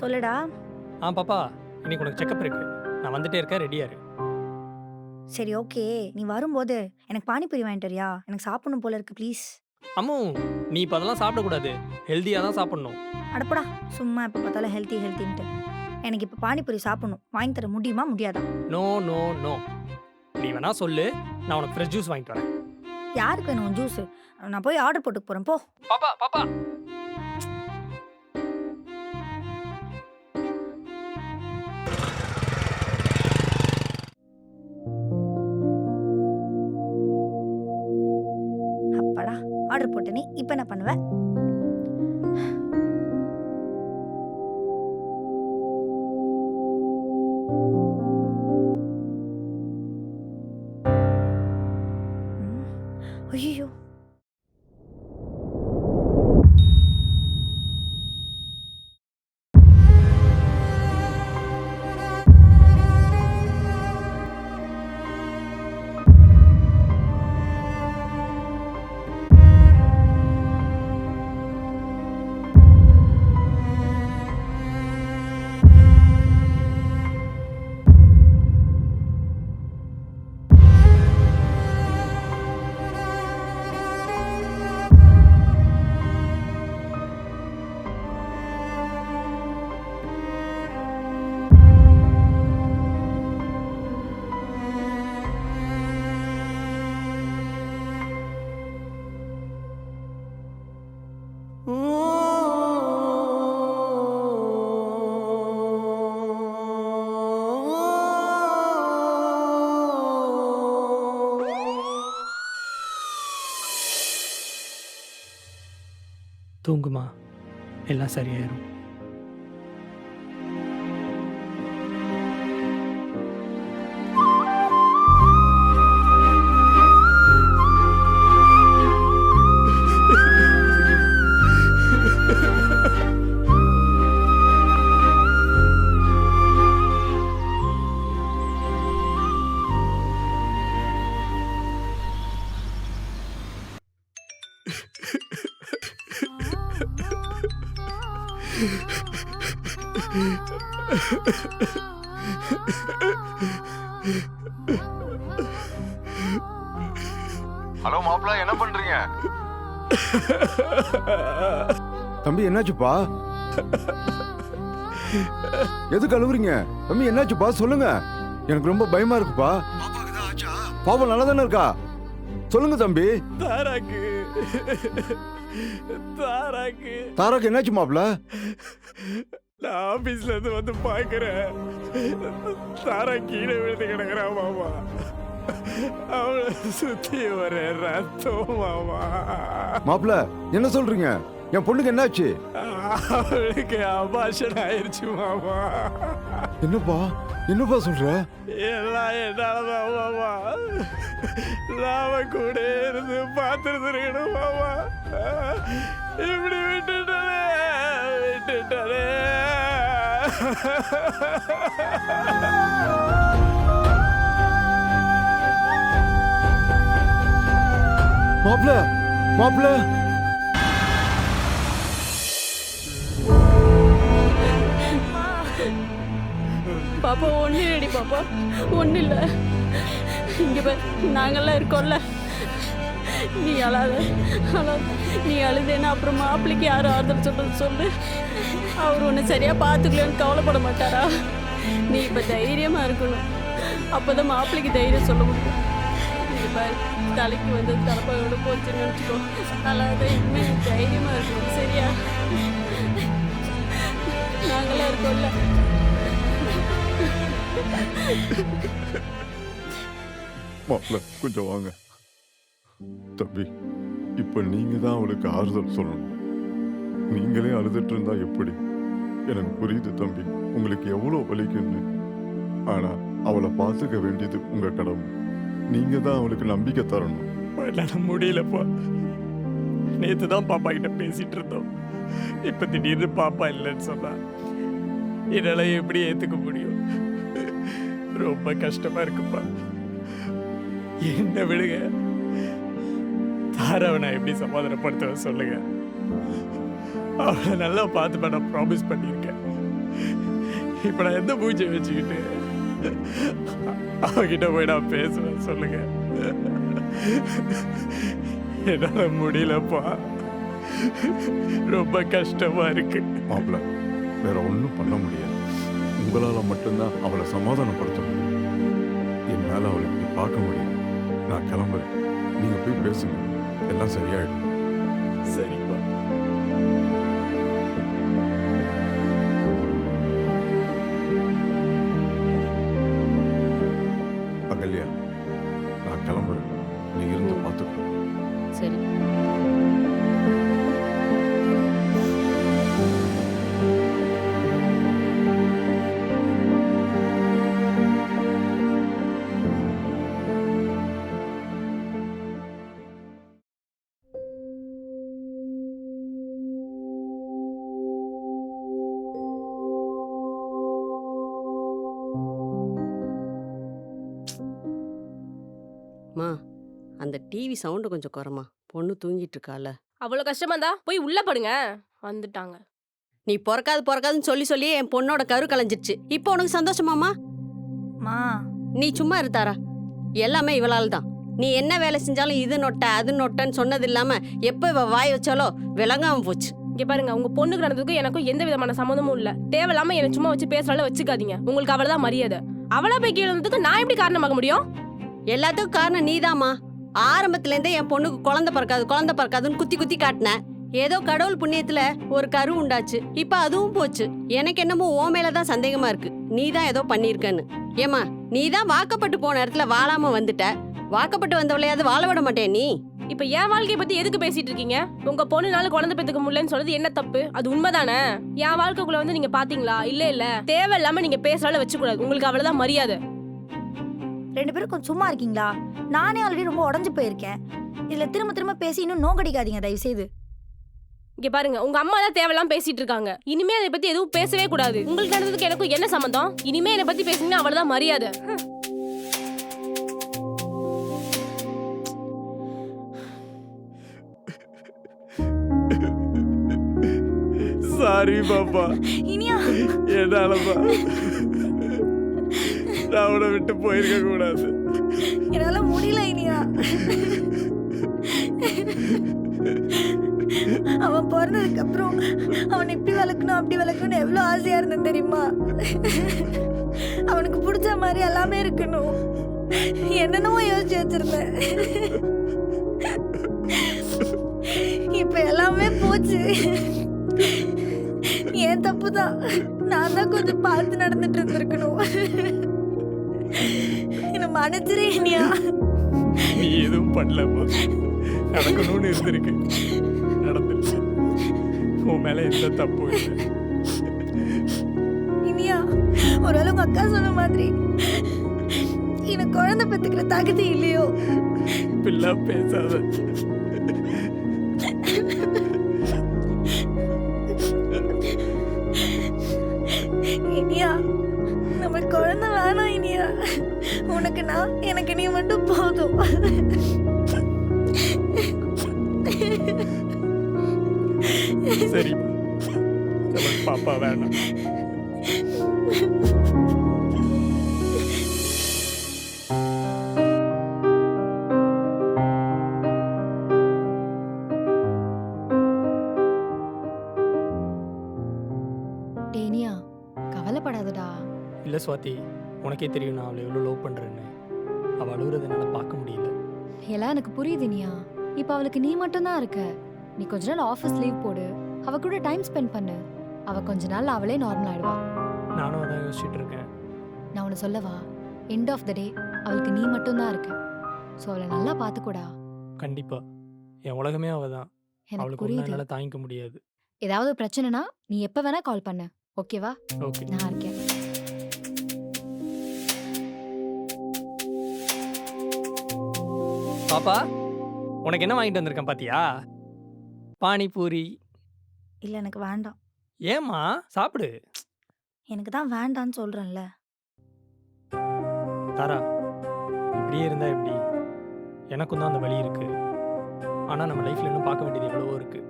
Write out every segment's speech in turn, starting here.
சொல்லுடா. பாப்பா, இன்னைக்கு உனக்கு செக்கப் இருக்கு. நான் வந்துட்டே இருக்கேன், ரெடியா இரு. சரி ஓகே. நீ வரும்போது எனக்கு பானிபூரி வாங்கிட்டு வரியா? எனக்கு சாப்பிடணும் போல இருக்கு ப்ளீஸ். அம்மு, நீ இப்ப அதெல்லாம் சாப்பிடக்கூடாது. ஹெல்தியா தான் சாப்பிடணும். அட போடா! சும்மா எப்ப பார்த்தாலும் ஹெல்த்தி ஹெல்த்தின்ட்டு. எனக்கு இப்ப பானிபூரி சாப்பிடணும். வாங்கி தர முடியுமா? முடியாதா? No, no, no. நீ வேணா சொல்லு, நான் உனக்கு ஃப்ரெஷ் ஜூஸ் வாங்கிட்டு வரேன். யாருக்கு வேணும் உன் ஜூஸு? நான் போய் ஆர்டர் போட்டுக்க போறேன் போ. பாப்பா, பாப்பா. அப்பாடா! ஆர்டர் போட்டேனே. இப்ப என்ன பண்ணுவ? ஐயய்யோ! தூங்குமா, எல்லாம் சரியாயிரும். ஹலோ மாப்பிள்ள, என்ன பண்றீங்க? தம்பி என்னாச்சுப்பா? எதுக்கு அழுவுறீங்க? தம்பி என்னாச்சுப்பா சொல்லுங்க. எனக்கு ரொம்ப பயமா இருக்குப்பா. பாப்பா நல்லா தானே இருக்கா? சொல்லுங்க தம்பி. தாராக்கு தாராக்கு தாராக்கு என்னாச்சு மாப்பிள்ள? நான் ஆபீஸ்ல இருந்து வந்து பாக்குறேன். தாரா கீழே விழுந்து கிடக்குறா மாமா. அவளை சுத்தி ஒரு ரத்தம் மாமா. மாப்பிள்ள என்ன சொல்றீங்க? என் பொண்ணுக்கு என்னாச்சு? அவளுக்கு அபாஷன் ஆயிருச்சு மாமா. என்னப்பா என்னப்பா சொல்ற? எல்லாம் என்னாலதான் மாமா. நாம கூட இருந்து பார்த்துருந்துருக்கணும் மாமா. இப்படி விட்டுட்டாலே. மாப்பிள்ள மாப்பிள்ள பாப்பா ஒன்றும் இல்லடி பாப்பா, ஒன்றும் இல்லை. இங்கே பார், நாங்கள்லாம் இருக்கோம்ல. நீ அழாத அழாத. நீ அழுதேன்னா அப்புறம் மாப்பிள்ளைக்கு யாரும் ஆறுதல் சொல்றது சொல்லு. அவர் ஒன்று சரியாக பார்த்துக்கலன்னு கவலைப்பட மாட்டாரா? நீ இப்போ தைரியமாக இருக்கணும். அப்போ தான் மாப்பிள்ளைக்கு தைரியம் சொல்ல முடியும். இங்கே பாரு, தலைக்கு வந்து தலைப்பாயோட போச்சுன்னு நினச்சிக்கோ. அழாத, இனிமேல் தைரியமாக இருக்கணும் சரியா? நாங்களாம் இருக்கோம்ல. மாப்பிள்ள கொஞ்சம் வாங்க. தம்பி இப்ப நீங்க தான் அவளுக்கு ஆறுதல் சொல்லணும். நீங்களே அழுதுட்டு இருந்தா எப்படி? எனக்கு புரியுது தம்பி, உங்களுக்கு எவ்வளவு வலிக்குன்னு. ஆனா அவளை பார்த்துக்க வேண்டியது உங்க கடமை. நீங்க தான் அவளுக்கு நம்பிக்கை தரணும். என்னால முடியலப்பா. நேத்து தான் பாப்பா கிட்ட பேசிட்டு இருந்தோம். இப்ப திடீர்னு பாப்பா இல்லைன்னு சொன்னா என்னால எப்படி ஏத்துக்க முடியும்? ரொம்ப கஷ்டமா இருக்குப்பா. என்ன விடுங்க. தாராவை நான் எப்படி சமாதானப்படுத்துவேன் சொல்லுங்க. அவளை நல்லா பார்த்து நான் ப்ராமிஸ் பண்ணியிருக்கேன். இப்ப நான் எந்த பூஜை வச்சுக்கிட்டு அவகிட்ட போய் நான் பேசுவேன் சொல்லுங்க? என்னால முடியலப்பா, ரொம்ப கஷ்டமா இருக்கு. மாப்பிள்ள, வேற ஒன்றும் பண்ண முடியாது. உங்களால மட்டும்தான் அவளை சமாதானப்படுத்த முடியும். என்னால அவளை இப்படி பார்க்க முடியும். நான் கிளம்புறேன். நீங்க போய் பேசுங்க, எல்லாம் சரியாயிடும். சரிப்பா. அகல்யா, நான் கிளம்புறேன். நீ இருந்து பார்த்துக்கோ. சரி. மா, அந்த டிவி சவுண்டு கொஞ்சம் குறைமா. பொண்ணு தூங்கிட்டு இருக்கால. அவ்வளோ கஷ்டமா இருந்தா போய் உள்ள படுங்க. வந்துட்டாங்க. நீ பொறக்காதுன்னு சொல்லி சொல்லி என் பொண்ணோட கரு கலைஞ்சிருச்சு. இப்போ உனக்கு சந்தோஷமாமா? மா நீ சும்மா இருத்தாரா? எல்லாமே இவளால் தான். நீ என்ன வேலை செஞ்சாலும் இது நொட்ட அது நொட்டன்னு சொன்னது இல்லாம எப்ப இவ வாய் வச்சாலோ விளங்காம போச்சு. இங்க பாருங்க, உங்க பொண்ணுக்கு நடந்ததுக்கும் எனக்கும் எந்த விதமான சம்மந்தமும் இல்ல. தேவையில்லாம என்ன சும்மா வச்சு பேசுறாலும் வச்சுக்காதீங்க. உங்களுக்கு அவளதான் மரியாதை. அவளா போய் கீழே வந்ததுக்கு நான் எப்படி காரணமாக முடியும்? எல்லாத்துக்கும் காரணம் நீதாம்மா. ஆரம்பத்துல இருந்தே என் பொண்ணுக்கு குழந்தை பிறக்காதுன்னு குத்தி குத்தி காட்டினேன். ஏதோ கடவுள் புண்ணியத்துல ஒரு கரு உண்டாச்சு. இப்ப அதுவும் போச்சு. எனக்கு என்னமோ ஓ மேலதான் சந்தேகமா இருக்கு. நீதான் ஏதோ பண்ணிருக்கன்னு. ஏமா, நீதான் வாக்கப்பட்டு போன இடத்துல வாழாம வந்துட்ட. வாக்கப்பட்டு வந்தவளையாவது வாழ விட மாட்டேன் நீ? இப்ப என் வாழ்க்கைய பத்தி எதுக்கு பேசிட்டு இருக்கீங்க? உங்க பொண்ணுனால குழந்தை பெத்துக்க முடியலன்னு சொல்றது என்ன தப்பு? அது உண்மைதானே? என் வாழ்க்கைக்குள்ள வந்து நீங்க பாத்தீங்களா? இல்ல தேவையில்லாம நீங்க பேசுறாலும் வச்சுக்கூடாது. உங்களுக்கு அவ்வளவுதான் மரியாதை. 2 பேரும் கொஞ்சம் சும்மா இருக்கீங்களா? நானே ஆல்ரெடி ரொம்ப உடஞ்சு போயிருக்கேன். இதுல திரும்ப திரும்ப பேசி இன்னும் நோக்கடிக்காதீங்க தயவு செய்து. இங்க பாருங்க, உங்க அம்மா தான் தேவையில்லாம பேசிட்டு இருக்காங்க. இனிமே அதை பத்தி எதுவும் பேசவே கூடாது. உங்களுக்கு நடந்ததுக்கு எனக்கும் என்ன சம்பந்தம்? இனிமே என்னை பத்தி பேசுனீங்கன்னா அவ்வளவுதான் மரியாதை. சாரி பாப்பா, இனியா என்னாலப்பா நான் அவனை விட்டு போயிருக்க கூடாது. என்னால முடியல இனியா. அவன் பிறந்ததுக்கு அப்புறம் அவனை இப்படி வளர்க்கணும் அப்படி வளர்க்கணும்னு எவ்வளவு ஆசையா இருந்தேன் தெரியுமா? அவனுக்கு பிடிச்ச மாதிரி எல்லாமே இருக்கணும். என்னென்னமோ யோசிச்சு வச்சிருந்தேன். இப்ப எல்லாமே போச்சு. ஏன் தப்புதான். நான் தான் கொஞ்சம் பார்த்து நடந்துட்டு இருந்திருக்கணும். என்ன மன்னிச்சிரு இனியா. நீ எதுவும் பண்ணலப்பா, நடக்கணும்னு இருந்திருக்கு, நடந்துருச்சு. உன் மேல எந்த தப்பும் இல்லை. இனியா, ஒருவேளை உங்க அக்கா சொன்ன மாதிரி எனக்கு குழந்தை பெத்துக்கிற தகுதி இல்லையோ? பிள்ளை பேசாத. இனியா, நம்மளுக்கு குழந்தை வேணாம் இனியா. உனக்கு நான், எனக்கு நீ மட்டும் போதும். சரி, நமக்கு பாப்பா வேணாம். டேனியா, கவலைப்படாதடா. இல்லை சுவாதி, உனக்கே தெரியும் நான் அவளை எவ்வளோ லவ் பண்ணுறேன்னு. அவள் அழுகுறத என்னால் பார்க்க முடியல. எல்லாம் எனக்கு புரியுது இனியா. இப்போ அவளுக்கு நீ மட்டும்தான் இருக்க. நீ கொஞ்ச நாள் ஆஃபீஸ் லீவ் போடு, அவ கூட டைம் ஸ்பெண்ட் பண்ணு. அவ கொஞ்ச நாள் அவளே நார்மல் ஆயிடுவா. நானும் அதான் யோசிச்சுட்டு இருக்கேன். நான் உன்னை சொல்லவா, எண்ட் ஆஃப் த டே அவளுக்கு நீ மட்டும்தான் இருக்க. ஸோ அவளை நல்லா பார்த்துக்கூடா. கண்டிப்பாக என் உலகமே அவள் தான். எனக்கு அவளுக்கு ஒன்றும் புரியுது. என்னால் தாங்கிக்க முடியாது. ஏதாவது பிரச்சனைனா நீ எப்போ வேணா கால் பண்ணு. ஓகேவா? ஓகே. நான் இருக்கேன். பாப்பா, உனக்கு என்ன வாங்கிட்டு வந்திருக்கேன் பாத்தியா? பானிபூரி. இல்ல எனக்கு வேண்டாம். ஏம்மா, சாப்பிடு. எனக்கு தான் வேண்டான்னு சொல்றேன்ல. தாரா, இப்படியே இருந்தா எப்படி? எனக்கும் தான் அந்த வலி இருக்கு. ஆனால் நம்ம லைஃப்ல இன்னும் பார்க்க வேண்டியது எவ்வளவோ இருக்கு.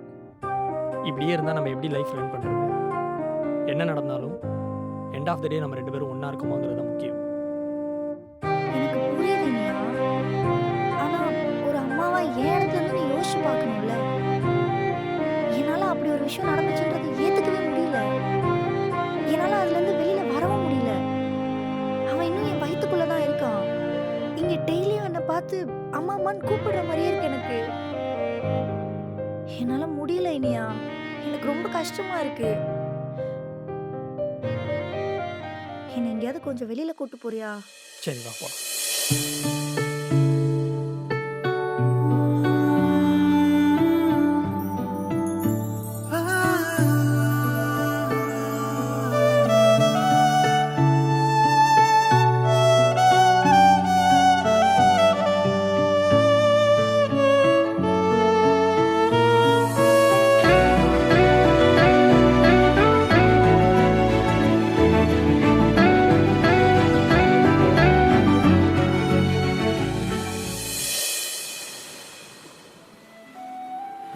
இப்படியே இருந்தால் நம்ம எப்படி லைஃப் ரன் பண்ணுறது? என்ன நடந்தாலும் என் எண்ட் ஆஃப் த டே நம்ம 2 பேரும் ஒன்றா இருக்குமோங்கிறது தான் முக்கியம். எனக்கு புரியுது இனியா. ஆனா ஒரு அம்மாவா என் இடத்துல இருந்து நீ யோசிச்சு பார்க்கணும்ல. என்னால அப்படி ஒரு விஷயம் நடந்துச்சுன்றது ஏத்துக்கவே முடியல. என்னால அதுல இருந்து வெளியில வரவும் முடியல. அவன் இன்னும் என் வயித்துக்குள்ள தான் இருக்கான். இங்க டெய்லியும் என்னை பார்த்து அம்மா அம்மான்னு கூப்பிடுற மாதிரியே இருக்கு எனக்கு. என்னால முடியல இனியா. எனக்கு ரொம்ப கஷ்டமா இருக்கு. என்னை எங்கேயாவது கொஞ்சம் வெளியில கூட்டு போறியா? சரி வா போலாம்.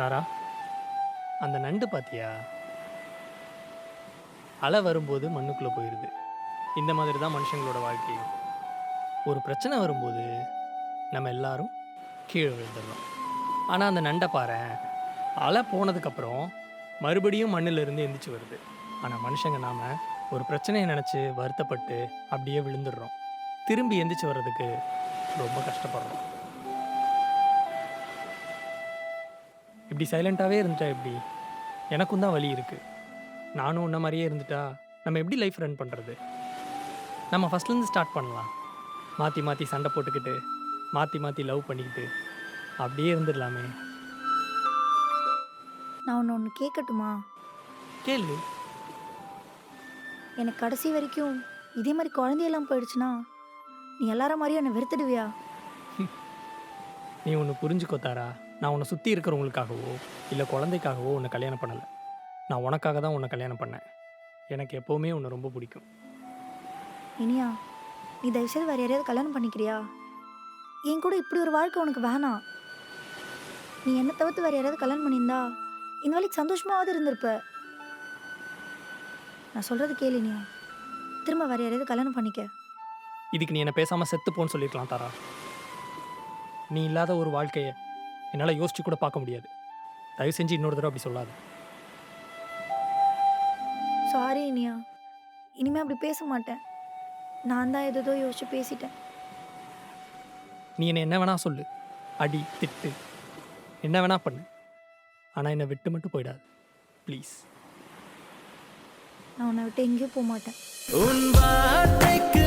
தாரா, அந்த நண்டு பாத்தியா? அலை வரும்போது மண்ணுக்குள்ளே போயிடுது. இந்த மாதிரி தான் மனுஷங்களோட வாழ்க்கையும். ஒரு பிரச்சனை வரும்போது நம்ம எல்லாரும் கீழே விழுந்துடுறோம். ஆனால் அந்த நண்டை பாரேன், அலை போனதுக்கப்புறம் மறுபடியும் மண்ணிலிருந்து எந்திரிச்சு வருது. ஆனால் மனுஷங்க நாம் ஒரு பிரச்சனையை நினச்சி வருத்தப்பட்டு அப்படியே விழுந்துடுறோம். திரும்பி எந்திரிச்சு வர்றதுக்கு ரொம்ப கஷ்டப்படுறோம். இப்படி சைலண்ட்டாகவே இருந்துட்டா எப்படி? எனக்கும் தான் வலி இருக்குது. நானும் உன்ன மாதிரியே இருந்துட்டா நம்ம எப்படி லைஃப் ரன் பண்ணுறது? நம்ம ஃபஸ்ட்லேருந்து ஸ்டார்ட் பண்ணலாம். மாற்றி மாற்றி சண்டை போட்டுக்கிட்டு, மாற்றி மாற்றி லவ் பண்ணிக்கிட்டு அப்படியே இருந்துடலாமே. நான் ஒன்று கேட்கட்டுமா? கேளு. எனக்கு கடைசி வரைக்கும் இதே மாதிரி குழந்தையெல்லாம் போயிடுச்சுன்னா நீ எல்லாரும் மாதிரியும் என்னை வெறுத்துடுவியா? நீ ஒன்று புரிஞ்சுக்கோ தாரா. நான் உன்னை சுற்றி இருக்கிறவங்களுக்காகவோ இல்லை குழந்தைக்காகவோ உன்னை கல்யாணம் பண்ணலை. நான் உனக்காக தான் உன்னை கல்யாணம் பண்ணேன். எனக்கு எப்போவுமே உன்னை ரொம்ப பிடிக்கும். இனியா, நீ தயவுசெய்து வேறு யாரையாவது கல்யாணம் பண்ணிக்கிறியா? என் கூட இப்படி ஒரு வாழ்க்கை உனக்கு வேணாம். நீ என்னை தவிர்த்து வேறு யாராவது கல்யாணம் பண்ணியிருந்தா இந்த வேலைக்கு சந்தோஷமாவது இருந்திருப்ப. நான் சொல்கிறது கேளு இனியா. திரும்ப வேறு யாரையாவது கல்யாணம் பண்ணிக்க. இதுக்கு நீ என்னை பேசாமல் செத்து போன்னு சொல்லியிருக்கலாம் தாரா. நீ இல்லாத ஒரு வாழ்க்கையை என்னால் யோசிச்சு கூட பார்க்க முடியாது. தயவு செஞ்சு இன்னொரு தடவை அப்படி சொல்லாது. சாரி இனியா, இனிமேல் அப்படி பேச மாட்டேன். நான் தான் ஏதோ யோசிச்சு பேசிட்டேன். நீ என்னை என்ன வேணா சொல்லு, அடி திட்டு என்ன வேணா பண்ணு, ஆனால் என்னை விட்டு மட்டும் போயிடாது ப்ளீஸ். நான் உன்னை விட்டு எங்கேயும் போக மாட்டேன். உன் வார்த்தைக்கு